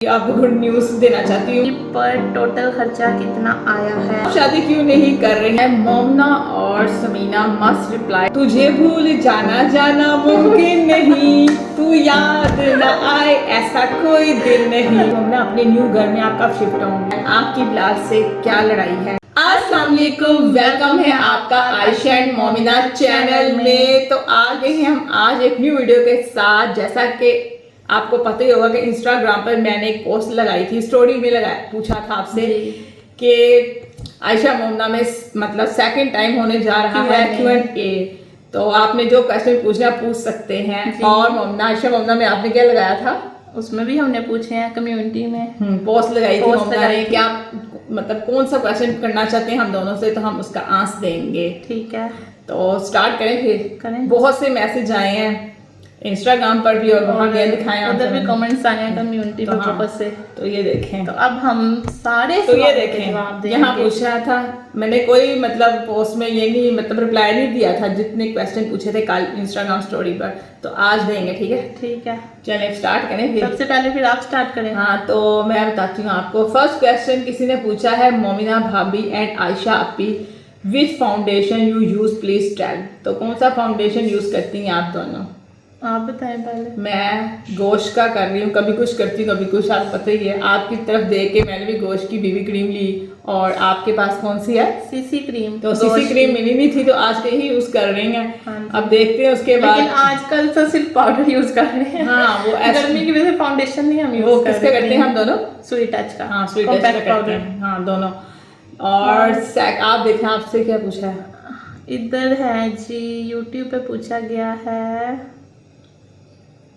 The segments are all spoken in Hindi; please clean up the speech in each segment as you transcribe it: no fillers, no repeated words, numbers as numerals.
आपको गुड न्यूज देना चाहती हूँ। पर टोटल खर्चा कितना आया है? शादी क्यों नहीं कर रही है? मोमना और समीना मस्ट रिप्लाई। तुझे भूल जाना जाना मुमकिन नहीं, तू याद न आए ऐसा कोई दिन नहीं। मोमना अपने न्यू घर में आप कब शिफ्ट होंगे? आपकी बिलाल से क्या लड़ाई है? अस्सलाम वालेकुम, वेलकम है आपका आयशा एंड मोमिना चैनल में। तो आ गए हैं हम आज एक न्यू वीडियो के साथ। जैसा कि आपको पता ही होगा कि इंस्टाग्राम पर मैंने एक पोस्ट लगाई थी, स्टोरी में लगाया, पूछा था आपसे कि आयशा मोमना में मतलब सेकंड टाइम होने जा रहा है Q&A। तो आपने जो क्वेश्चन पूछना पूछ सकते हैं। और मोमना आयशा मोमना में आपने क्या लगाया था? उसमें भी हमने पूछे हैं कम्युनिटी में पोस्ट लगाई थी मोमना ने कि आप मतलब कौन सा क्वेश्चन करना चाहते हैं हम दोनों से, तो हम उसका आंसर देंगे। ठीक है, तो स्टार्ट करें फिर। करें। बहुत से मैसेज आए हैं इंस्टाग्राम पर भी और वहाँ गए दिखाए, उधर भी कमेंट्स आए हैं कम्युनिटी में बहुत से। तो ये देखें, तो अब हम सारे तो ये देखें, यहाँ पूछा था मैंने, कोई मतलब पोस्ट में ये नहीं मतलब रिप्लाई नहीं दिया था जितने क्वेश्चन पूछे थे कल इंस्टाग्राम स्टोरी पर, तो आज देंगे। ठीक है, ठीक है, चलें स्टार्ट करें फिर। सबसे पहले फिर आप स्टार्ट करें। हाँ, तो मैं बताती हूँ आपको। फर्स्ट क्वेश्चन किसी ने पूछा है, मोमिना भाभी एंड आयशा अपी, which foundation you use please tell. तो कौन सा फाउंडेशन यूज करती हैं आप दोनों? आप बताएं पहले। मैं गोश्त का कर रही हूँ, कभी कुछ करती हूँ कभी कुछ, आपको पता ही है। आपकी तरफ देख के मैंने भी गोश्त की बीबी क्रीम ली। और आपके पास कौन सी है? CC cream. तो सीसी क्रीम मिली नहीं थी तो आज के ही यूज कर रही हैं। हाँ, अब देखते हैं उसके बाद। लेकिन आजकल तो सिर्फ पाउडर यूज कर रहे हैं। हाँ, वो गर्मी की वजह से फाउंडेशन नहीं हम वो किसका करते हैं हम दोनों? स्वीट टच का। हाँ, स्वीट टच का करते हैं। हाँ, दोनों। और आप देखें आपसे क्या पूछा है। इधर है जी, यूट्यूब पे पूछा गया है,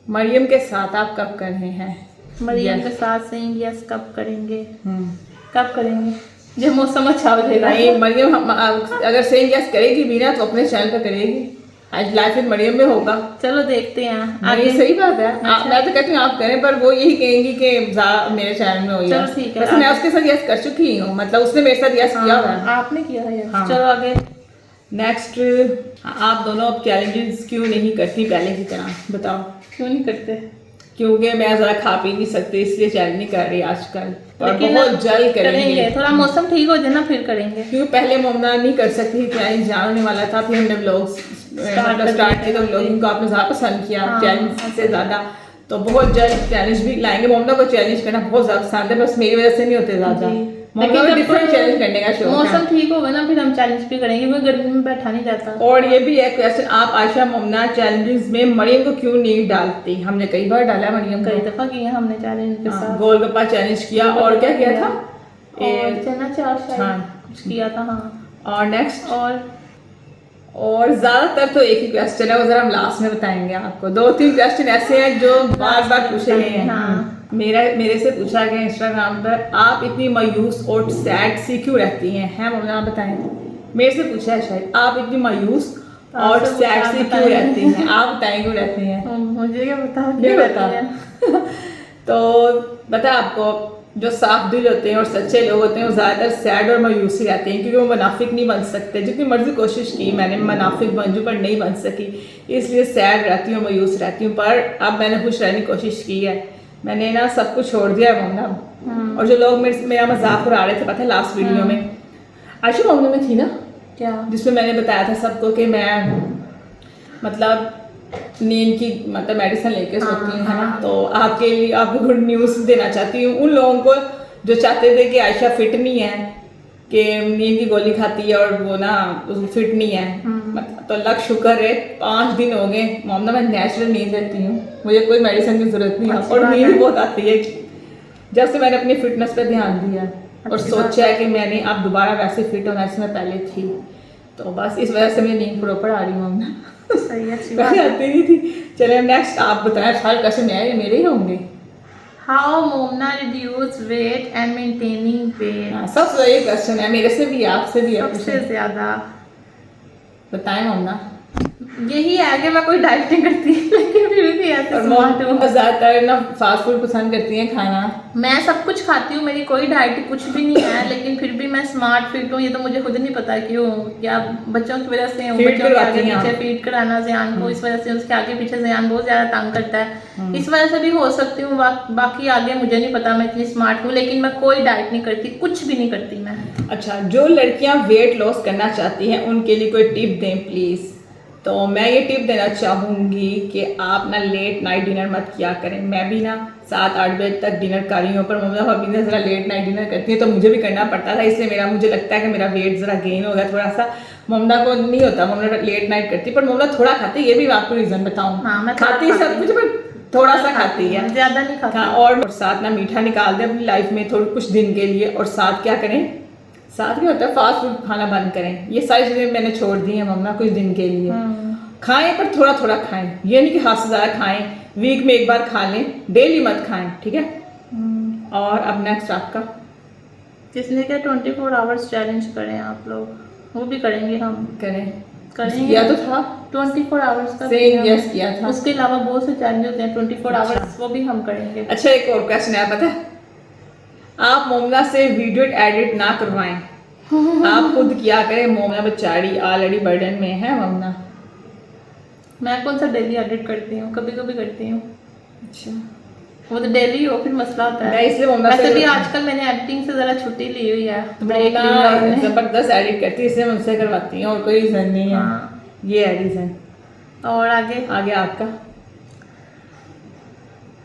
मरियम के साथ आप कब कर रहे हैं? मरियम के साथ सेइंग यस कब करेंगे? कब करेंगे जब मौसम अच्छा हो जाएगा। नहीं, मरियम अगर सेइंग यस करेगी भी ना तो अपने चैनल पे करेगी। आज लाइफ विद मरियम में होगा। चलो देखते हैं आगे। सही बात है। मैं तो कहती हूँ आप करें, पर वो यही कहेंगी कि मेरे चैनल में हो। चलो ठीक है, वैसे मैं उसके साथ यस कर चुकी हूँ, मतलब उसने मेरे साथ यस किया हुआ है। आपने किया है यस। हाँ। चलो आगे। नेक्स्ट, आप दोनों अब चैलेंजेस क्यों नहीं करती पहले की तरह? बताओ क्यों नहीं करते? क्योंकि मैं ज़रा खा पी नहीं सकती, इसलिए चैलेंज नहीं कर रही आजकल। और लेकिन बहुत जल्द करेंगे। थोड़ा मौसम ठीक हो जाए ना फिर करेंगे। क्योंकि पहले मोमना नहीं कर सकती, चैलेंज जाने वाला था, फिर हमने ब्लॉग स्टार्ट किया तो ब्लॉगिंग को आपने ज़्यादा पसंद किया चैलेंज से ज़्यादा। तो बहुत जल्द चैलेंज भी लाएंगे। मोमना को चैलेंज करना बहुत ज़्यादा पसंद है, बस मेरी वजह से नहीं होते ज़्यादा। डिफरेंट चैलेंज करने का शौक है। मौसम ठीक होगा ना फिर हम चैलेंज भी करेंगे, क्योंकि गर्मी में बैठा नहीं जाता। और ये भी एक क्वेश्चन, आप आयशा मोमना चैलेंजेस में मरियम को क्यों नहीं डालती? हमने कई बार डाला मरियम, कई दफा किया हमने चैलेंज के साथ। गोलगप्पा चैलेंज किया और क्या किया था? चना चाट शायद कुछ किया था। हाँ, और नेक्स्ट और ज्यादातर तो एक ही क्वेश्चन है, वो जरा हम लास्ट में बताएंगे आपको। 2-3 क्वेश्चन ऐसे हैं जो बार बार पूछे गए हैं। हाँ। मेरे से पूछा गया इंस्टाग्राम पर, आप इतनी मायूस और सैड सी क्यों रहती हैं मोमना? आप बताएं। मेरे से पूछा है शायद, आप इतनी मायूस और सैड सी क्यों रहती हैं? आप बताएं क्यों रहती हैं? मुझे क्या पता, नहीं पता। तो पता है आपको, जो साफ दिल होते हैं और सच्चे लोग होते हैं वो ज़्यादातर सैड और मायूस ही रहते हैं, क्योंकि वो मुनाफिक नहीं बन सकते। जितनी मर्जी कोशिश की मैंने मुनाफिक बन जूँ पर नहीं बन सकी, इसलिए सैड रहती हूँ, मायूस रहती हूँ। पर अब मैंने खुश रहने की कोशिश की है। मैंने ना सब कुछ छोड़ दिया है मोमना। और जो लोग मेरा मजाक उड़ा रहे थे, पता है लास्ट वीडियो में आयशा मोमना में थी ना क्या, जिसमें मैंने बताया था सबको कि मैं मतलब नींद की मतलब मेडिसिन लेके सोती हूँ, है ना। तो आपके लिए आपको गुड न्यूज़ देना चाहती हूँ उन लोगों को जो चाहते थे कि आयशा फिट नहीं है, कि नींद की गोली खाती है और वो ना फिट नहीं है। मतलब तो लक शुक्र है 5 दिन हो गए मोमना मैं नेचुरल नींद लेती हूँ, मुझे कोई मेडिसिन की जरूरत नहीं है। और नींद बहुत आती है जब से मैंने अपनी फिटनेस पे ध्यान दिया और सोचा है कि मैंने अब दोबारा वैसे फिट होना जैसे मैं पहले थी। तो बस इस वजह से मेरी नींद प्रॉपर आ रही मोमना। सही है, अच्छी बात आती नहीं थी। चलिए नेक्स्ट आप बताएं, सारे क्वेश्चन मेरे ही होंगे। How Momna reduce weight and maintaining weight? सबसे सही क्वेश्चन है, मेरे से भी आपसे भी सबसे ज्यादा बताएं मोमना। यही है कि मैं कोई डाइट नहीं करती लेकिन फिर भी ऐसे और स्मार्ट हूँ। मोम ज्यादातर ना फास्ट फूड पसंद करती हैं खाना। मैं सब कुछ खाती हूँ, मेरी कोई डाइट कुछ भी नहीं है, लेकिन फिर भी मैं स्मार्ट फिट हूँ। ये तो मुझे खुद नहीं पता क्यों, क्या बच्चों की वजह से हूँ। फीड बच्चों के करवाती आगे हैं पीछे आप? फीड कराना ज़यान को, इस वजह से उसके आगे पीछे ज़यान बहुत ज़्यादा तंग करता है। इस वजह से भी हो सकती हूँ, बाकी आगे मुझे नहीं पता मैं इतनी स्मार्ट हूँ, लेकिन मैं कोई डाइट नहीं करती, कुछ भी नहीं करती मैं। अच्छा, जो लड़कियां वेट लॉस करना चाहती हैं उनके लिए कोई टिप दें प्लीज़। तो मैं ये टिप देना चाहूँगी कि आप ना लेट नाइट डिनर मत किया करें। मैं भी ना 7-8 बजे तक डिनर कर रही हूँ, पर मम्मा भाभी ने ज़रा लेट नाइट डिनर करती है तो मुझे भी करना पड़ता था, इसलिए मुझे लगता है कि मेरा वेट ज़रा गेन हो गया थोड़ा सा। मम्मा को नहीं होता, मम्मा लेट नाइट करती, पर मम्मा थोड़ा खाती, ये भी मैं आपको रीज़न बताऊँ। हाँ, मैं खाती सब कुछ पर थोड़ा सा खाती है, ज़्यादा नहीं खाती। हाँ, और साथ ना मीठा निकाल दें अपनी लाइफ में थोड़ी कुछ दिन के लिए। और साथ क्या करें, साथ क्या होता है, फास्ट फूड खाना बंद करें। ये सारी चीज़ें मैंने छोड़ दी हैं मम्मा कुछ दिन के लिए। खाएं पर थोड़ा थोड़ा खाएं, ये नहीं कि हाथ से ज़्यादा खाएं। वीक में एक बार खा लें, डेली मत खाएं, ठीक है। और अब नेक्स्ट आपका, जिसने क्या 24 आवर्स चैलेंज करें आप लोग, वो भी करेंगे हम। करें करेंगे, किया तो था 24 आवर्स का सेइंग यस किया था। उसके अलावा बहुत से चैलेंज होते हैं 24 अच्छा। आवर्स, वो भी हम करेंगे। अच्छा, एक और क्वेश्चन है, पता है, आप मोमना से वीडियो एडिट ना करवाएं, आप खुद किया करें। मोमना बेचारी ऑलरेडी बर्डन में है मोमना। मैं कौन सा डेली एडिट करती हूँ, कभी कभी करती हूँ। अच्छा, वो तो डेली हो फिर मसला होता मैं है। इसलिए मोमना वैसे से भी आजकल मैंने एडिटिंग से जरा छुट्टी ली हुई है, ब्रेक ली हुई है मोमना मैंने। जबरदस्त एडिट करती है, इसलिए मुझसे करवाती हैं, और कोई रीजन नहीं है। हाँ। ये है रीजन। और आगे आगे आपका,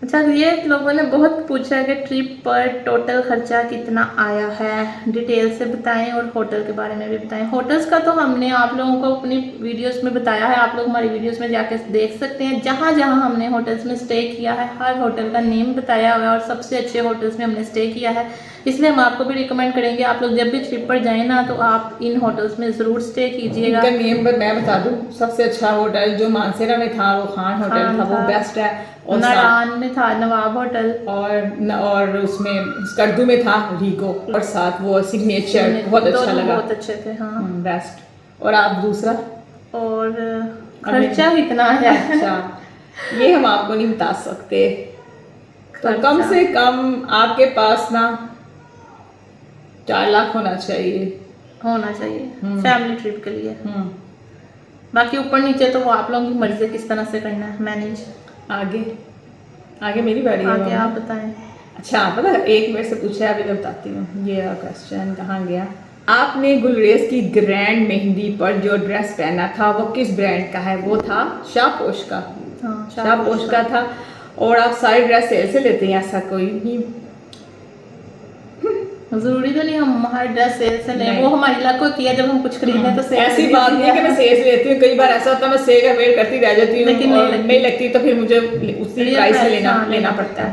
अच्छा, ये लोगों ने बहुत पूछा है कि ट्रिप पर टोटल खर्चा कितना आया है, डिटेल से बताएं और होटल के बारे में भी बताएं। होटल्स का तो हमने आप लोगों को अपनी वीडियोस में बताया है, आप लोग हमारी वीडियोस में जाके देख सकते हैं। जहाँ जहाँ हमने होटल्स में स्टे किया है हर होटल का नेम बताया हुआ है, और सबसे अच्छे होटल्स में हमने स्टे किया है, इसलिए हम आपको भी रिकमेंड करेंगे आप लोग जब भी ट्रिप पर जाएँ ना तो आप इन होटल्स में ज़रूर स्टे कीजिएगा। इनका नेम पर मैं बता दूं, सबसे अच्छा होटल जो मानसेरा में था वो खान होटल था, वो बेस्ट है। और नारायण में था नवाब होटल, और उसमें स्कर्दू में था रीगो, और साथ वो सिग्नेचर बहुत अच्छा लगा, बहुत अच्छे थे। हाँ, बेस्ट। और आप दूसरा, और खर्चा कितना है? अच्छा, ये हम आपको नहीं बता सकते, तो कम से कम आपके पास ना 4 लाख होना चाहिए फैमिली ट्रिप के लिए। बाकी ऊपर नीचे तो वो आप लोगों की मर्जी है किस तरह से करना है मैनेज। आगे मेरी बारी है। आगे आप बताएं। अच्छा, पता है, एक मेरे से पूछा है, अभी मैं बताती हूँ। ये क्वेश्चन कहाँ गया। आपने गुलरेज की ग्रैंड मेहंदी पर जो ड्रेस पहना था वो किस ब्रांड का है? वो था शाहपोश का। हाँ, शाहपोश का था। और आप सारी ड्रेस सेल से लेते हैं? ऐसा कोई नहीं, जरूरी तो नहीं हम हर ड्रेस सेल से लें, वो हमारी लक होती है जब हम कुछ खरीदते तो सेल। ऐसी बात नहीं कि मैं सेल से लेती हूँ, कई बार ऐसा होता है मैं सेल का वेट करती रह जाती हूँ, लेकिन नहीं लगती तो फिर मुझे उसी प्राइस से लेना पड़ता है।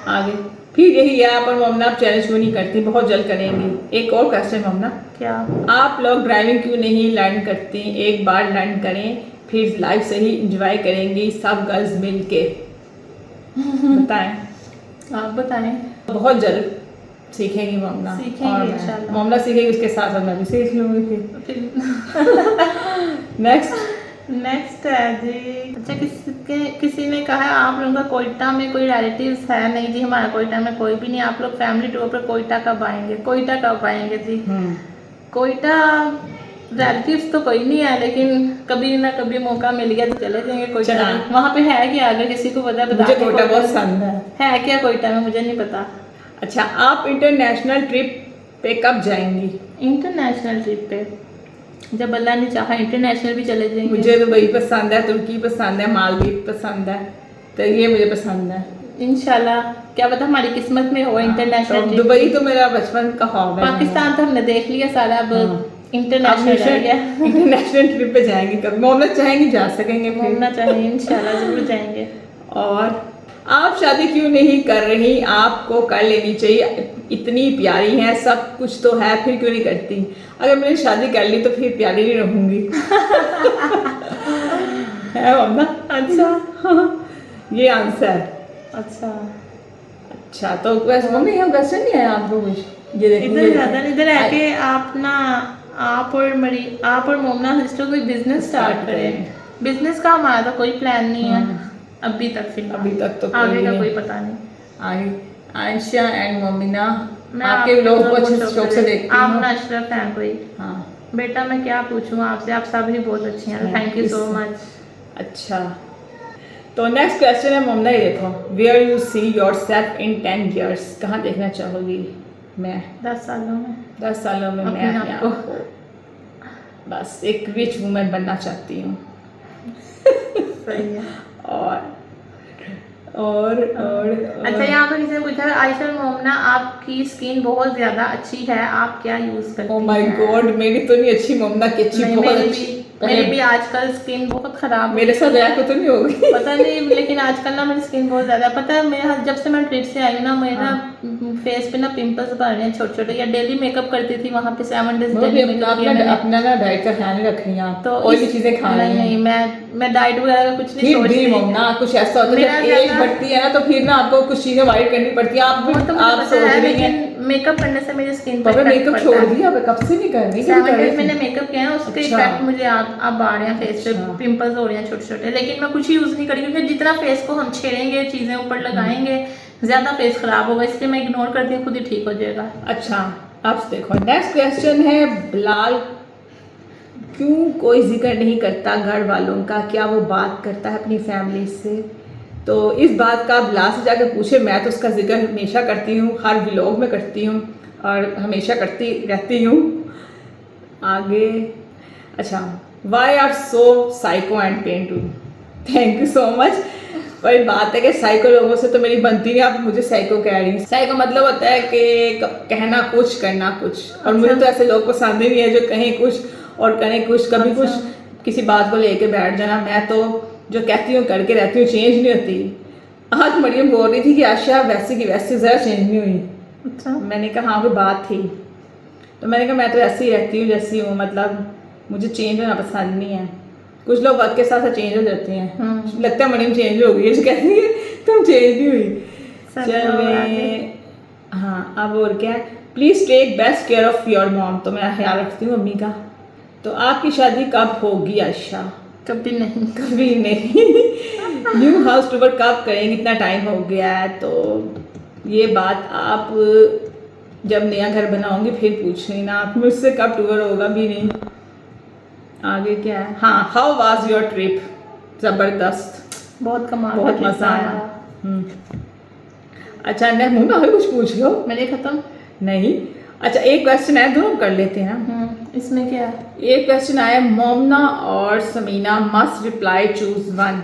आगे फिर यही है, पर मोमना आप चैलेंज क्यों नहीं करती? बहुत जल्द करेंगे। एक और क्वेश्चन मोमना, क्या आप लोग ड्राइविंग क्यों नहीं लर्न करती? एक बार लर्न करें, फिर लाइफ से ही इंजॉय करेंगी सब गर्ल्स मिल के। बताएं, आप बताएं। बहुत जल्द सीखेंगी मोमना, सीखेंगे इंशाल्लाह। मोमना सीखेगी, उसके साथ साथ मैं भी सीख लूंगी फिर। नेक्स्ट है जी। अच्छा, किसी ने कहा है आप लोगों का कोयटा में कोई रिलेटिव्स है? नहीं जी, हमारा कोयटा में कोई भी नहीं। आप लोग फैमिली टूर पर कोयटा कब आएंगे? कोयटा कब आएंगे जी? कोयटा रिलेटिव्स तो कोई नहीं है, लेकिन कभी ना कभी मौका मिल गया तो चले जाएंगे कोयटा। वहाँ पे है क्या? अगर किसी को पता है, मुझे कोयटा बहुत पसंद है क्या कोयटा में? मुझे नहीं पता। अच्छा, आप इंटरनेशनल ट्रिप पे कब जाएंगी? इंटरनेशनल ट्रिप पे जब अल्लाह ने चाहा इंटरनेशनल भी चले जाएंगे। मुझे दुबई पसंद है, तुर्की पसंद है, मालदीव पसंद है, तो ये मुझे पसंद है। इंशाल्लाह, क्या पता हमारी किस्मत में हो इंटरनेशनल ट्रिप। दुबई तो मेरा बचपन का ख्वाब है। पाकिस्तान तो हमने देख लिया सारा, अब इंटरनेशनल ट्रिप पे जाएंगे कभी। मोमना चाहेंगी जा सकेंगे, मोमना चाहेंगे इंशाल्लाह जरूर जाएंगे। और आप शादी क्यों नहीं कर रही? आपको कर लेनी चाहिए, इतनी प्यारी हैं, सब कुछ तो है, फिर क्यों नहीं करती? अगर मैंने शादी कर ली तो फिर प्यारी नहीं रहूंगी। है मम्मा? अच्छा, ये आंसर। अच्छा तो वैसे मम्मी हम क्वेश्चन नहीं आया आपको कुछ? ये देखो, इधर है कि आप ना आप और मोमना सिस्टर कोई बिजनेस स्टार्ट करें। बिजनेस का हमारा तो कोई प्लान नहीं है अभी तक, फिलहाल अभी तक तो आगे का नहीं कोई है। पता नहीं। आयशा एंड मोमिना, मैं आपके लोग को अच्छे शौक से देखती आप हूँ। नशरफ हैं कोई। हाँ बेटा मैं क्या पूछूं आपसे, आप सब ही बहुत अच्छी हैं, थैंक यू सो मच। अच्छा, तो नेक्स्ट क्वेश्चन है मोमना, ये देखो, where you see yourself in 10 years, कहाँ देखना चाहोगी मैं 10 सालों में 10 सालों में? मैं अपने अपने आप आप को बस एक रिच वूमेन बनना चाहती हूँ। सही है। और अच्छा, यहाँ पर किसी ने पूछा है, आयशा और मोमना आपकी स्किन बहुत ज्यादा अच्छी है, आप क्या यूज करती ओ हैं? माय गॉड, मेरी तो नहीं अच्छी, मोमना की अच्छी, नहीं, बहुत मेरी अच्छी। मेरी भी आजकल स्किन बहुत खराब मेरे साथ गया को तो नहीं होगी। पता नहीं, लेकिन आजकल ना मेरी स्किन बहुत ज्यादा, पता है मेरा जब से मैं ट्रिप से आई हूँ ना, मेरे ना फेस पे ना पिंपल्स बढ़ रहे हैं छोटे छोटे, या डेली मेकअप करती थी वहाँ पे 7 days डेली मेकअप किया मैंने। अपना ना डाइट का ख्याल नहीं रख रही हैं, तो कोई भी चीजें खा रही नहीं, मैं डाइट वगैरह का कुछ नहीं फिर भी सोचती। मोमना कुछ ऐसा होता है मेरा जब एज ज्यादा- बढ़ती है ना, तो फिर ना आपको कुछ चीजें अवॉइड करनी पड़ती है। आप वो तो मुझे आप पता सोच है, रही हैं लेकिन मेकअप करने से मेरी स्किन तो पर मैं इफेक्ट मेकअप पड़ता छोड़ है। दिया, कब से नहीं कर रही। 7 कर रही days थी। मैंने मेकअप किया है, उसके अच्छा। इफेक्ट मुझे अब आ रहे हैं फेस पे, अच्छा। पिंपल्स हो रहे हैं छोटे छोटे, लेकिन मैं कुछ यूज नहीं करी, क्योंकि जितना फेस को हम छेड़ेंगे, चीजें ऊपर लगाएंगे, ज्यादा फेस खराब होगा, इसलिए मैं इग्नोर करती हूँ, खुद ही ठीक हो जाएगा। अच्छा, अब देखो नेक्स्ट क्वेश्चन है, बिलाल क्यों कोई जिक्र नहीं करता घर वालों का, क्या वो बात करता है अपनी फैमिली से? तो इस बात का बिलाल से जाकर पूछे, मैं तो उसका जिक्र हमेशा करती हूँ, हर व्लॉग में करती हूँ और हमेशा करती रहती हूँ। आगे, अच्छा, why are so psycho and pain too, thank you so much. वही बात है कि साइको लोगों से तो मेरी बनती नहीं, आप मुझे साइको कह रही हैं। साइको मतलब होता है कि कहना कुछ करना कुछ, और मुझे तो ऐसे लोग पसंद ही नहीं है जो कहें कुछ और करें कुछ, कभी कुछ किसी बात को लेके बैठ जाना। मैं तो जो कहती हूँ करके रहती हूँ, चेंज नहीं होती। आज मरियम बोल रही थी कि आशा वैसे की वैसे ज़रा चेंज नहीं हुई। अच्छा, मैंने कहा हाँ कोई बात थी, तो मैंने कहा मैं तो ऐसे ही रहती हूँ जैसी हूँ, मतलब मुझे चेंज होना पसंद नहीं है। कुछ लोग वक्त के साथ साथ चेंज हो जाते हैं, लगता है मरियम चेंज हो गई है, जो कहती है तुम चेंज नहीं हुई। चले, हाँ अब और क्या, please take best care of your mom, तो मैं ख्याल रखती हूँ मम्मी का। तो आपकी शादी कब होगी आयशा? कभी नहीं। कभी नहीं। न्यू हाउस टूर कब करेंगे, कितना टाइम हो गया है? तो ये बात आप जब नया घर बनाओगे फिर पूछ लेना, आप मुझसे कब टूर होगा भी नहीं। आगे क्या है, हाँ, हाउ वाज योर ट्रिप? ज़बरदस्त, बहुत कमाल, बहुत मज़ा आया। अच्छा नहीं मुन्ना, और कुछ पूछ लो। मेरे खत्म नहीं, अच्छा एक क्वेश्चन है, दोनों कर लेते हैं ना। इसमें क्या है? एक क्वेश्चन आया, मोमना और Samina must reply, choose one.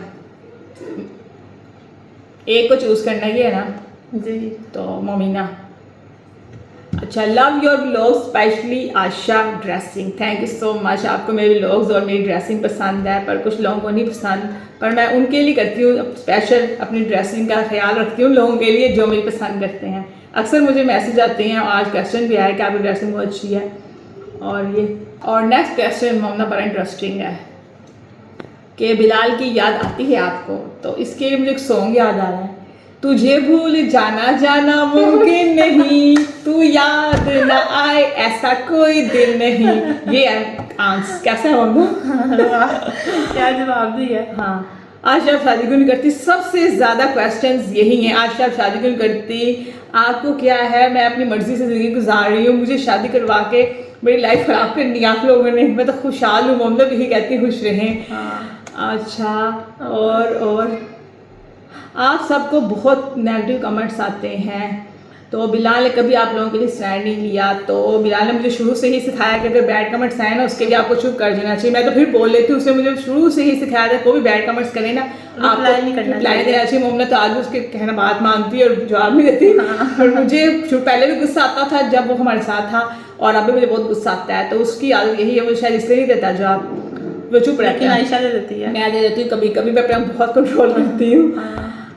एक को चूज करना ही है ना जी। तो मोमिना। अच्छा, love your vlog specially Asha dressing, thank you so much. आपको मेरे व्लॉग्स और मेरी ड्रेसिंग पसंद है, पर कुछ लोगों को नहीं पसंद, पर मैं उनके लिए करती हूँ स्पेशल, अपनी ड्रेसिंग का ख्याल रखती हूँ लोगों के लिए जो मेरी पसंद करते हैं। अक्सर मुझे मैसेज आते हैं, आज क्वेश्चन भी आया कि आपकी ड्रेसिंग बहुत अच्छी है। और नेक्स्ट क्वेश्चन मोमना बड़ा इंटरेस्टिंग है कि बिलाल की याद आती है आपको? तो इसके लिए मुझे एक सॉन्ग याद आ रहा है, तुझे भूल जाना जाना मुमकिन नहीं, तू याद ना आए ऐसा कोई दिन नहीं। ये आंसर कैसा होगा? क्या जवाब दिया? हाँ, आशा आप शादी क्यों नहीं करती? सबसे ज़्यादा क्वेश्चंस यही हैं, आशा आप शादी क्यों नहीं करती? आपको क्या है? मैं अपनी मर्जी से ज़िंदगी गुजार रही हूँ, मुझे शादी करवा के मेरी लाइफ ख़राब करनी है आप लोगों ने। मैं तो खुशहाल हूँ, मतलब यही कहती खुश रहें। अच्छा, और आप सबको बहुत नेगेटिव कमेंट्स आते हैं, तो बिलाल ने कभी आप लोगों के लिए स्टैंड नहीं लिया। तो बिलाल ने मुझे शुरू से ही सिखाया कि अगर बैड कमेंट्स आए ना उसके लिए आपको चुप कर देना चाहिए। मैं तो फिर बोल लेती हूँ, उसने मुझे शुरू से ही सिखाया था कोई भी बैड कमेंट्स करे ना आपको रिप्लाई देना चाहिए। मोमना तो आज उसके कहना बात मानती है और जवाब नहीं देती। और मुझे पहले भी गुस्सा आता था जब वो हमारे साथ था, और अभी मुझे बहुत गुस्सा आता है, तो उसकी आदत यही है, वो शायद इसलिए नहीं देता जवाब, वो चुप रहती है। आयशा दे देती है, मैं दे देती हूँ, कभी कभी मैं अपना बहुत कंट्रोल करती हूँ।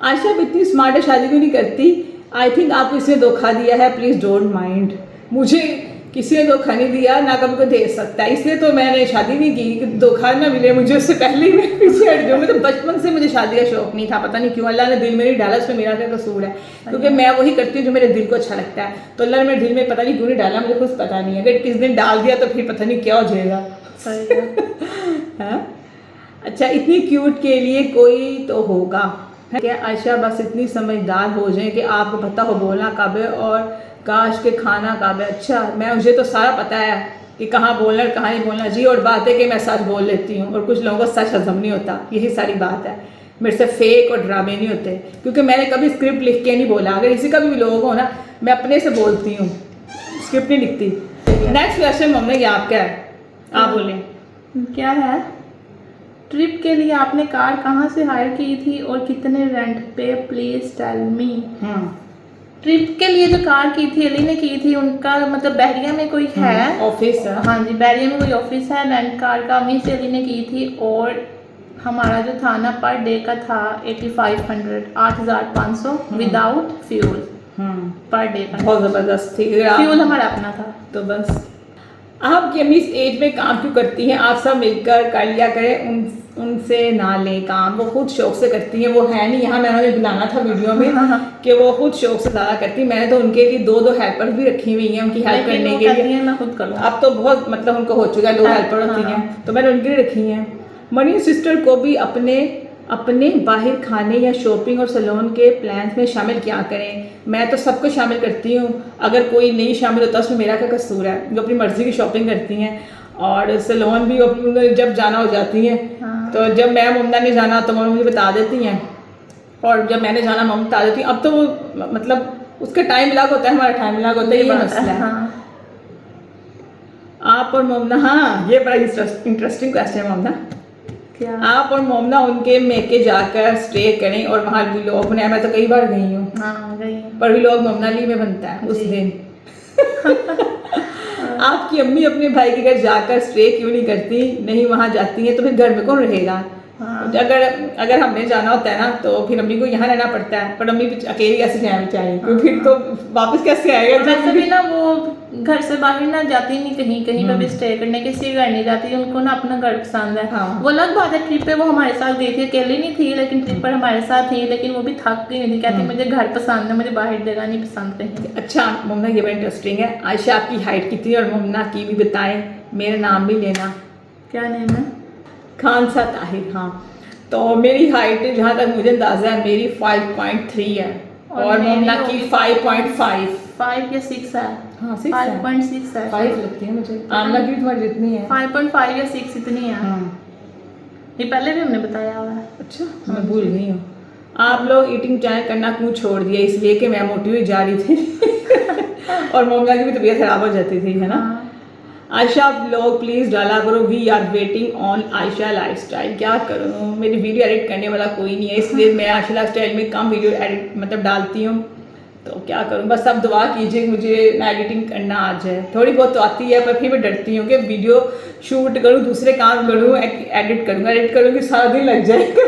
आशा अब इतनी स्मार्ट है, शादी क्यों नहीं करती? आई थिंक आपको इसने धोखा दिया है, प्लीज़ डोंट माइंड। मुझे किसी ने धोखा नहीं दिया ना कभी को दे सकता है, इसलिए तो मैंने शादी नहीं की कि धोखा ना मिले मुझे, उससे पहले ही मैं पीछे हट जाऊँ। मतलब बचपन से मुझे शादी का शौक नहीं था, पता नहीं क्यों, अल्लाह ने दिल में नहीं डाला, उसमें मेरा क्या कसूर है, क्योंकि मैं वही करती हूँ जो मेरे दिल को अच्छा लगता है। तो अल्लाह ने मेरे दिल में पता नहीं क्यों नहीं डाला, मुझे कुछ पता नहीं है, अगर किस दिन डाल दिया तो फिर पता नहीं क्या हो जाएगा। अच्छा, इतनी क्यूट के लिए कोई तो होगा क्या आयशा? बस इतनी समझदार हो जाए कि आपको पता हो बोलना कब है और काश के खाना कब है। अच्छा, मुझे तो सारा पता है कि कहाँ बोलना और कहाँ नहीं बोलना जी, और बात है कि मैं सच बोल लेती हूँ और कुछ लोगों को सच हजम नहीं होता, यही सारी बात है। मेरे से फेक और ड्रामे नहीं होते, क्योंकि मैंने कभी स्क्रिप्ट लिख के नहीं बोला। अगर किसी का भी लोग हो ना, मैं अपने से बोलती हूँ, स्क्रिप्ट नहीं लिखती। नेक्स्ट क्वेश्चन मम्मी, ये आपका है, आप बोलें। क्या है? ट्रिप के लिए आपने कार कहाँ से हायर की थी और कितने रेंट पे? Please tell me. ट्रिप के लिए जो कार की थी, अली ने की थी, उनका मतलब बहरिया में कोई है ऑफिस है। हाँ जी, बहरिया में कोई ऑफिस है, रेंट कार का वहीं से अली ने की थी। और हमारा जो था ना पर डे का था 8500, 8500 विदाउट फ्यूल पर डे का। बहुत ज़बरदस्त थी। फ्यूल हमारा अपना था। तो बस आपकी अम्मी इस एज में काम क्यों करती हैं? आप सब मिलकर कर लिया करें, उनसे ना लें काम, वो खुद शौक से करती हैं। वो है नहीं यहाँ, मैंने उन्हें बुलाना था वीडियो में कि वो खुद शौक से ज़्यादा करती हैं। मैंने तो उनके लिए 2 हेल्पर भी रखी हुई हैं उनकी हेल्प करने के लिए। मैं खुद करूँ अब तो बहुत मतलब उनको हो चुका है, 2 हेल्पर होती हैं, तो मैंने उनके लिए रखी हैं। मनी सिस्टर को भी अपने बाहर खाने या शॉपिंग और सैलून के प्लान्स में शामिल क्या करें? मैं तो सबको शामिल करती हूँ, अगर कोई नहीं शामिल होता उसमें मेरा क्या कसूर है? जो अपनी मर्जी की शॉपिंग करती हैं और सैलून भी अपनी जब जाना हो जाती हैं। तो जब मैं मम्मा ने जाना तो मम्मी मुझे बता देती हैं, और जब मैंने जाना मम्मी बता देती हैं। अब तो वो मतलब उसका टाइम अलग होता है, हमारा टाइम अलग होता है, ये मसला है। आप और मोमना, हाँ ये बड़ा इंटरेस्टिंग क्वेश्चन है मोमना। क्या? आप और मोमना उनके मेके जाकर स्टे करें और वहाँ व्लॉग बनाए। मैं तो कई बार गई हूँ, हाँ गई, पर व्लॉग मोमना ली में बनता है उस दिन। आपकी अम्मी अपने भाई के घर जाकर स्टे क्यों नहीं करती? नहीं वहाँ जाती हैं तो फिर घर में कौन रहेगा? हाँ। अगर हमने जाना होता है ना तो फिर अम्मी को यहाँ रहना पड़ता है, पर अम्मी अकेली कैसे जाए बेचारी, क्योंकि फिर तो वापस कैसे आएगा? वैसे भी ना वो घर से बाहर ना जाती नहीं, कहीं पे भी स्टे करने, किसी घर नहीं जाती, उनको ना अपना घर पसंद है। हाँ। वो अलग बात है, ट्रिप पे वो हमारे साथ गई थी, अकेली नहीं थी, लेकिन ट्रिप पर हमारे साथ थी, लेकिन वो भी थक गई थी, कहती मुझे घर पसंद है, मुझे बाहर जगह नहीं पसंद कहीं। अच्छा मम्मा, ये बड़ा इंटरेस्टिंग है। आयशा आपकी हाइट कितनी है और मम्मा की भी बताएं, मेरा नाम भी लेना। क्या नेम है? खान सा ताहिर। हाँ, तो मेरी हाइट जहाँ तक मुझे अंदाजा है मेरी 5.3 है और मम्मा की 5.5। 5 या 6 है? हाँ 6 है, 5.6 है, 5 लगती है मुझे। आमला की भी तुम्हारी जितनी है, 5.5 या 6 इतनी है। हाँ ये पहले भी हमने बताया हुआ है। अच्छा, मैं भूल गई हूँ। आप लोग ईटिंग चैनल करना क्यों छोड़ दिया? इसलिए कि मैं मोटी हुई जा रही थी और मम्मा की भी तबीयत खराब हो जाती थी, है ना। आयशा ब्लॉग प्लीज़ डाला करो, we are waiting on Ayesha lifestyle. क्या करूँ, मेरी वीडियो एडिट करने वाला कोई नहीं है, इसलिए मैं आयशा लाइफस्टाइल में कम वीडियो एडिट मतलब डालती हूँ। तो क्या करूँ, बस अब दुआ कीजिए मुझे एडिटिंग करना आ जाए। थोड़ी बहुत तो आती है, पर फिर मैं डरती हूँ कि वीडियो शूट करूँ, दूसरे काम करूँ, एडिट करूँगी सारा दिन लग जाएगा।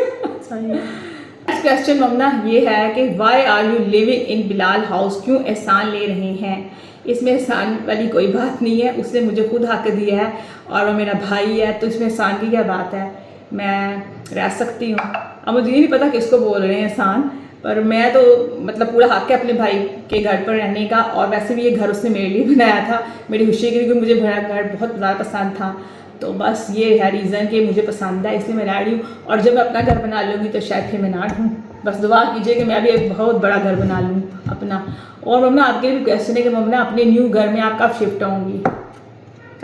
नेक्स्ट क्वेश्चन मम्मा ये है कि why are you living in Bilal house? क्यों एहसान ले रहे हैं? इसमें एहसान वाली कोई बात नहीं है, उसने मुझे खुद हक दिया है और वो मेरा भाई है, तो इसमें एहसान की क्या बात है? मैं रह सकती हूँ। अब मुझे ये नहीं पता किसको बोल रहे हैं एहसान, पर मैं तो मतलब पूरा हक है अपने भाई के घर पर रहने का। और वैसे भी ये घर उसने मेरे लिए बनाया था, मेरी खुशी के लिए, क्योंकि मुझे मेरा घर बहुत ज़्यादा पसंद था। तो बस ये है रीज़न कि मुझे पसंद है, इसलिए मैं रह रही हूँ। और जब मैं अपना घर बना लूँगी तो शायद फिर मैं ना ढूँ। बस दुआ कीजिए कि मैं भी एक बहुत बड़ा घर बना लूँ अपना। और मम्मा आपके भी क्वेश्चन है कि मम्मा अपने न्यू घर में आप कब शिफ्ट होंगी?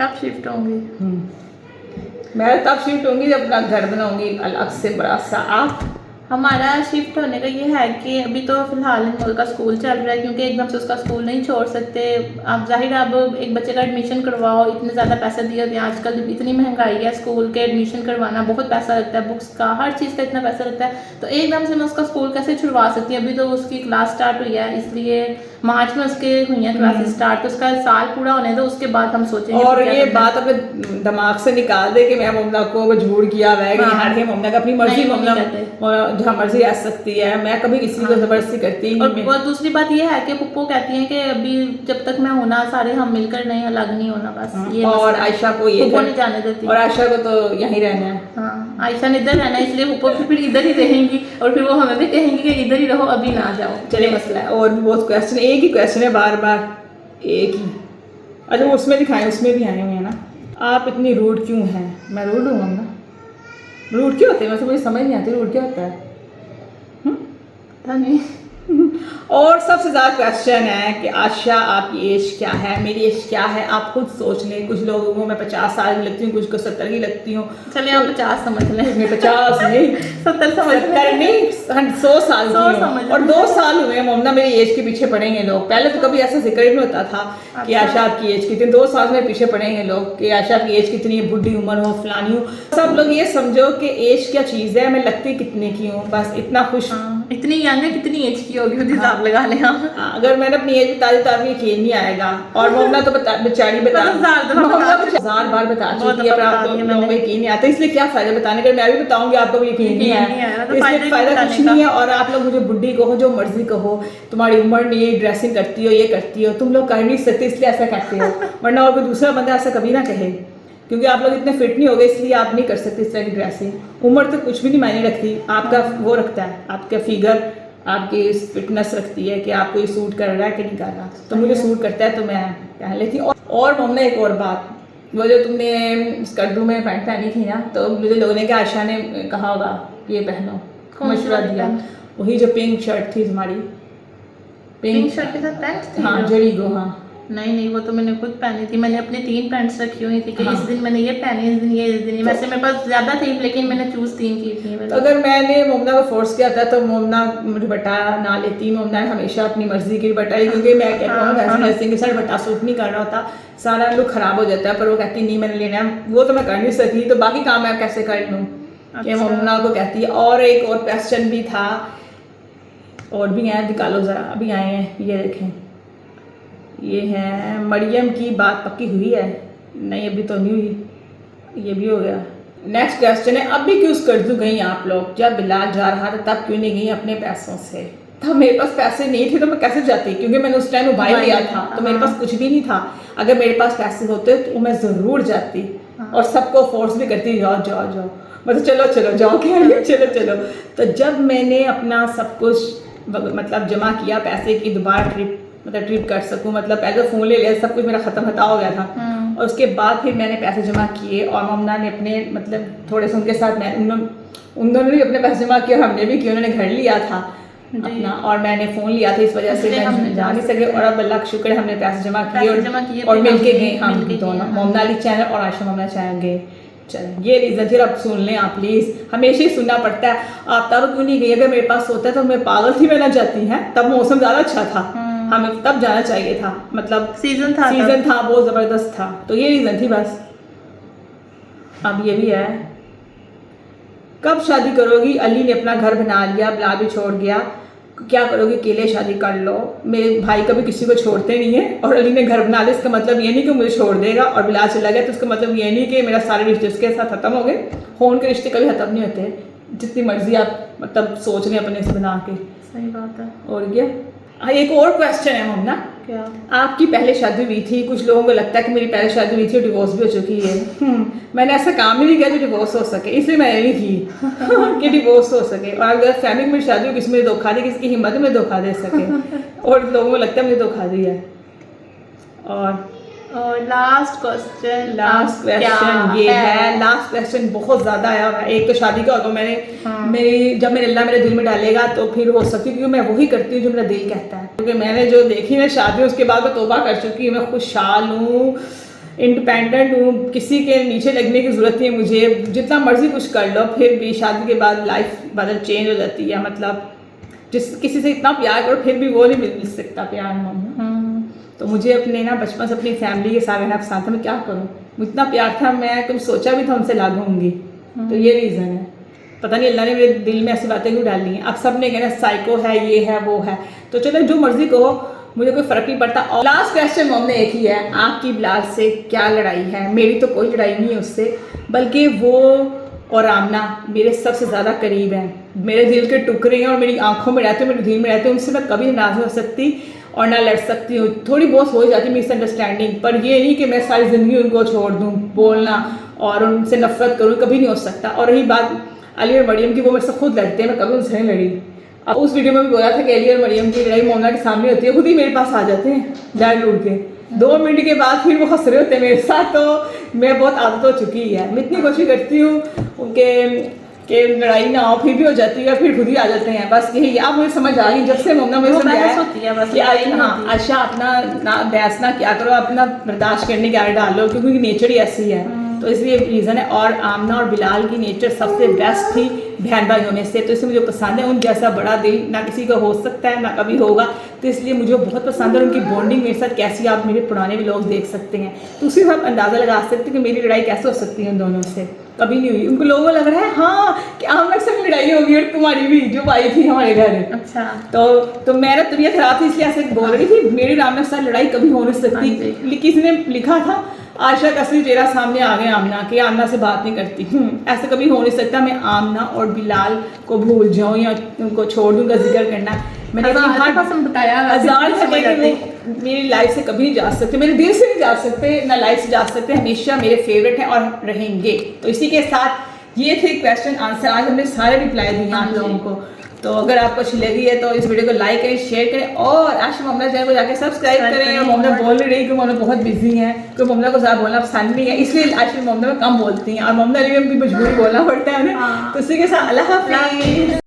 कब शिफ्ट होंगी? मैं तब शिफ्ट होंगी जब अपना घर बनाऊँगी अलग से बड़ा सा। आप? हमारा शिफ्ट होने का ये है कि अभी तो फिलहाल इनमोल का स्कूल चल रहा है, क्योंकि एकदम से उसका स्कूल नहीं छोड़ सकते। अब जाहिर है, अब एक बच्चे का एडमिशन करवाओ, इतने ज़्यादा पैसे दिए होते हैं आजकल, इतनी महंगाई है, स्कूल के एडमिशन करवाना बहुत पैसा लगता है, बुक्स का, हर चीज़ का इतना पैसा लगता है। तो एकदम से मैं उसका स्कूल कैसे छुड़वा सकती हूँ? अभी तो उसकी क्लास स्टार्ट हुई है, इसलिए मार्च में उसके हुई है क्लासेस स्टार्ट, तो उसका साल पूरा होने दो, उसके बाद हम सोचेंगे और क्या ये करना है। बात अपने दिमाग से निकाल दे कि मैं मोमना को मजबूर किया हुआ है कि हाँ। हर मोमना का अपनी मर्जी, नहीं, वो मोमना नहीं करते। जहाँ मर्जी रह सकती है, मैं कभी किसी को जबरदस्ती करती ही और नहीं। वो दूसरी बात ये है कि पुप्पो कहती हैं कि अभी जब तक मैं हूं ना, सारे हम मिलकर नहीं, अलग नहीं होना, बस ये और मसला है। आयशा को ये पुप्पो नहीं जाने देती। और आयशा को तो यहीं रहना है। हाँ, आयशा ने इधर रहना है, इसलिए पुप्पो भी फिर इधर ही रहेंगी, और फिर वो हमें भी कहेंगी कि इधर ही रहो, अभी ना जाओ। चलिए मसला है। और बहुत क्वेश्चन, एक ही क्वेश्चन है बार बार, एक ही। अच्छा वो उसमें दिखाएं, उसमें भी आए हुए हैं ना। आप इतनी रूड क्यों हैं? मैं रूड हूँ ना? रूड क्यों होते हैं? वैसे मुझे समझ नहीं आती रूड क्या होता है। पता नहीं। और सबसे ज़्यादा क्वेश्चन है कि आशा आपकी एज क्या है, मेरी एज क्या है, आप खुद सोच लें। कुछ लोगों को मैं 50 साल की लगती हूँ, कुछ को 70 की लगती हूँ। चलिए आप 50 समझ लें। मैं 50 नहीं 70 समझ लें। 70 नहीं 100 साल की 100 हूँ। समझ और लें। 2 साल हुए हैं मोमना मेरी एज के पीछे पड़ेंगे लोग। पहले तो कभी ऐसा जिक्र ही नहीं होता था कि अच्छा। आशा आपकी एज कितनी, 2 साल में पीछे पड़ेंगे लोग कि आशा की एज कितनी है, बुढ़ी उम्र हो, फलानी हो। सब लोग ये समझो कि एज क्या चीज़ है, मैं लगती कितने की हूँ, बस इतना खुश। हाँ, इतनी यंग है, कितनी एज की होगी, खुद हिसाब लगा लें आप। अगर मैंने अपनी एज बता दी तो आपको यकीन नहीं आएगा। और मोमना तो बेचारी बता मतलब 1000 दफा मोमना बता चुकी। 1000 बार बता बहुत चुकी है, पर दफा आपको बता दिया लोगों को मैंने। यकीन नहीं आता, इसलिए क्या फायदा बताने का। मैं भी बताऊंगी आपको भी यकीन नहीं यकीन नहीं आया आया, तो इसलिए फायदा फायदा ही कुछ बताने नहीं है। का। और आप लोग मुझे बुढ़ी कहो, जो मर्जी कहो, तुम्हारी उम्र नहीं है, ड्रेसिंग करती हो, ये करती हो, तुम लोग कर नहीं सकते इसलिए ऐसा कहते हो, वरना और कोई दूसरा बंदा ऐसा कभी ना कहे। क्योंकि आप लोग इतने फिट नहीं हो गए, इसलिए आप नहीं कर सकते इस तरह की ड्रेसिंग। उम्र तो कुछ भी नहीं मायने रखती, आपका वो रखता है, आपका फिगर, आपकी फिटनेस रखती है कि आपको ये सूट कर रहा है कि नहीं कर रहा। तो मुझे सूट करता है तो मैं पहन लेती हूँ। और मम्मी एक और बात, वो जो तुमने स्कर्टू में पैंट पहनी थी ना, तो मुझे लोगों ने, कि आशा ने कहा होगा ये पहनो, कौन सी मशवरा वाली दिया। पैंट? वही जो पिंक शर्ट थी तुम्हारी, पिंक शर्ट के साथ पैंट थी? हाँ जड़ी गो, हाँ नहीं, वो तो मैंने खुद पहनी थी। मैंने अपने 3 पैंट्स रखी हुई थी कि हाँ। इस दिन मैंने ये पहनी, इस दिन ये, इस दिन ये। वैसे मेरे पास ज्यादा थी, लेकिन मैंने चूज 3 की थी। तो अगर मैंने मोमना को फोर्स किया था तो मोमना मुझे बटा ना लेती। मोमना ने हमेशा अपनी मर्जी की बटाई, क्योंकि मैं कहता हूँ वैसे ड्रेसिंग के साथ बटा सूट नहीं करना होता, सारा लुक खराब हो जाता है। पर वो कहती नहीं मैंने लेना है, वो तो मैं कर नहीं सकती, तो बाकी काम मैं कैसे कर लूँ, ये मोमना को कहती है। और एक और क्वेश्चन भी था, और भी हैं, निकालो ज़रा, अभी आए हैं, ये देखें, ये है मरियम की बात पक्की हुई है? नहीं अभी तो नहीं हुई, ये भी हो गया। नेक्स्ट क्वेश्चन है, अभी क्यों कर्जू गई आप लोग? जब बिलाल जा रहा था तब क्यों नहीं गई अपने पैसों से? तब मेरे पास पैसे नहीं थे तो मैं कैसे जाती, क्योंकि मैंने उस टाइम मोबाइल लिया था, तो मेरे पास कुछ भी नहीं था। अगर मेरे पास पैसे होते तो मैं ज़रूर जाती और सबको फोर्स भी करती, जाओ जाओ जाओ, मतलब चलो चलो जाओ, क्या चलो चलो। तो जब मैंने अपना सब कुछ मतलब जमा किया पैसे की, दोबारा ट्रिप कर सकूं, मतलब पहले तो फ़ोन ले लिया, सब कुछ मेरा ख़त्म हो गया था। और उसके बाद फिर मैंने पैसे जमा किए, और ममना ने अपने मतलब थोड़े से उनके साथ, मैं उन दोनों ने भी अपने पैसे जमा किए और हमने भी किए। उन्होंने घर लिया था अपना, और मैंने फ़ोन लिया था, इस वजह से मैं जा नहीं सके। और अब अल्लाह का शुक्र है हमने पैसे जमा किए और मिल के गए हम दोनों, मोमना अली चैनल और आशा मोमना चैनल गए। चलें, ये रीज़न फिर अब सुन लें आप प्लीज़, हमेशा ही सुनना पड़ता है। आप तब क्यों नहीं गई? अगर मेरे पास होता है तो मैं पागल थी, मैं ना जाती है। तब मौसम ज़्यादा अच्छा था, हमें तब जाना चाहिए था, मतलब सीजन था बहुत ज़बरदस्त था। तो ये रीज़न थी बस। अब ये भी है, कब शादी करोगी? अली ने अपना घर बना लिया, बिलाल भी छोड़ गया, क्या करोगे? अकेले शादी कर लो। मेरे भाई कभी किसी को छोड़ते नहीं है, और अली ने घर बना लिया, इसका मतलब ये नहीं कि मुझे छोड़ देगा। और बिलाल चला गया तो इसका मतलब ये नहीं कि मेरा सारे रिश्ते उसके साथ ख़त्म हो गए। फ़ोन के रिश्ते कभी ख़त्म नहीं होते, जितनी मर्जी आप मतलब सोच लें अपने से बना के। सही बात है। और क्या? एक और क्वेश्चन है ममना, क्या? आपकी पहले शादी हुई थी, कुछ लोगों को लगता है कि मेरी पहले शादी हुई थी और डिवोर्स भी हो चुकी है। मैंने ऐसा काम ही नहीं किया जो डिवोर्स हो सके, इसलिए मैं यही थी कि डिवोर्स हो सके। और अगर फैमिली में शादी हो, किसी में धोखा दे, किसी की हिम्मत में धोखा दे सके, और लोगों को लगता है मुझे धोखा दिया है। और लास्ट क्वेश्चन ये है, लास्ट क्वेश्चन बहुत ज़्यादा आया हुआ है। एक तो शादी का होगा, मैंने जब मेरे अल्लाह मेरे दिल में डालेगा तो फिर हो सकती है, क्योंकि मैं वही करती हूँ जो मेरा दिल कहता है। क्योंकि मैंने जो देखी ना शादी, उसके बाद मैं तौबा कर चुकी हूँ। मैं खुशहाल हूँ, इंडिपेंडेंट हूँ, किसी के नीचे लगने की ज़रूरत नहीं है मुझे। जितना मर्जी कुछ कर लो, फिर भी शादी के बाद लाइफ बदल चेंज हो जाती है। मतलब किसी से इतना प्यार करो फिर भी वो नहीं मिल सकता प्यार मम्मी। तो मुझे अपने ना बचपन से अपनी फैमिली के साथ रहना पसंद था। मैं क्या करूँ, इतना प्यार था, मैं कभी सोचा भी था उनसे लागू होंगी। तो ये रीज़न है, पता नहीं अल्लाह ने मेरे दिल में ऐसी बातें क्यों डाली हैं। अब सब ने कहना साइको है, ये है, वो है। तो चलो जो मर्जी कहो, मुझे कोई फ़र्क नहीं पड़ता। और लास्ट क्वेश्चन मोम ने एक ही है, आपकी बिलाल से क्या लड़ाई है? मेरी तो कोई लड़ाई नहीं है उससे, बल्कि वो और आमना मेरे सबसे ज़्यादा करीब हैं, मेरे दिल के टुकड़े हैं और मेरी आंखों में रहते हैं, मेरे दिल में रहते हैं। उनसे मैं कभी नाराज़ हो सकती और ना लड़ सकती हूँ। थोड़ी बहुत हो जाती है मिसअंडरस्टैंडिंग, पर ये नहीं कि मैं सारी ज़िंदगी उनको छोड़ दूँ बोलना और उनसे नफरत करूँ, कभी नहीं हो सकता। और रही बात अली और मरियम की, वो मेरे से खुद लड़ते हैं, मैं कभी उनसे नहीं लड़ी। अब उस वीडियो में भी बोला था कि अली और मरियम की लड़ाई मोमना के सामने होती है, खुद ही मेरे पास आ जाते हैं डर उड़ के, 2 मिनट के बाद फिर वो हंस रहे होते हैं मेरे साथ। तो मैं बहुत आदत हो चुकी है, मैं इतनी कोशिश करती हूँ उनके कि लड़ाई ना हो, फिर भी हो जाती है, फिर खुद ही आ जाते हैं। बस यही अब मुझे समझ आ गई जब से मोमना मुझे समझाया कि हाँ अच्छा अपना ना बहस ना क्या करो, अपना बर्दाश्त करने की आदत डालो, क्योंकि उनकी नेचर ही ऐसी है, तो इसलिए रीज़न है। और आमना और बिलाल की नेचर सबसे बेस्ट थी बहन भाई होने से, तो इसलिए मुझे पसंद है। उन जैसा बड़ा दिल ना किसी का हो सकता है, ना कभी होगा, तो इसलिए मुझे बहुत पसंद है। उनकी बॉन्डिंग मेरे साथ कैसी, आप मेरे पुराने व्लॉग्स देख सकते हैं, तो उसी से आप अंदाज़ा लगा सकते हैं कि मेरी लड़ाई कैसे हो सकती है उन दोनों से। कभी नहीं हुई। उनको लोगों को लग रहा है हाँ कि आमना से लड़ाई होगी और तुम्हारी भी जो आई थी हमारे घर। अच्छा, तो मेरा तबीयत खराब थी इसलिए ऐसे बोल रही थी, मेरी आमना के साथ लड़ाई कभी हो नहीं सकती। किसी ने लिखा था आशा का असली चेहरा सामने आ गया आमना के, आमना से बात नहीं करती। ऐसा कभी हो नहीं सकता मैं आमना और बिलाल को भूल जाऊं या उनको छोड़ दूं का जिक्र करना। मैंने बताया मेरी लाइफ से कभी नहीं जा सकते, मेरे दिल से नहीं जा सकते, ना लाइफ से जा सकते, हमेशा मेरे फेवरेट हैं और रहेंगे। तो इसी के साथ ये थे क्वेश्चन आंसर, आज हमने सारे रिप्लाई दिए आप लोगों को। तो अगर आपको अच्छी लगी है तो इस वीडियो को लाइक करें, शेयर करें और आशा मोमना चैनल को जाके सब्सक्राइब करें। और मोमना बोल नहीं रही कि मोमना बहुत बिजी है, क्योंकि मोमना को ज़्यादा बोलना पसंद नहीं है, इसलिए आशा मोमना में कम बोलती हैं और मोमना भी मजबूरी बोलना पड़ता है ना। तो इसी के साथ अल्लाह हाफ़िज़।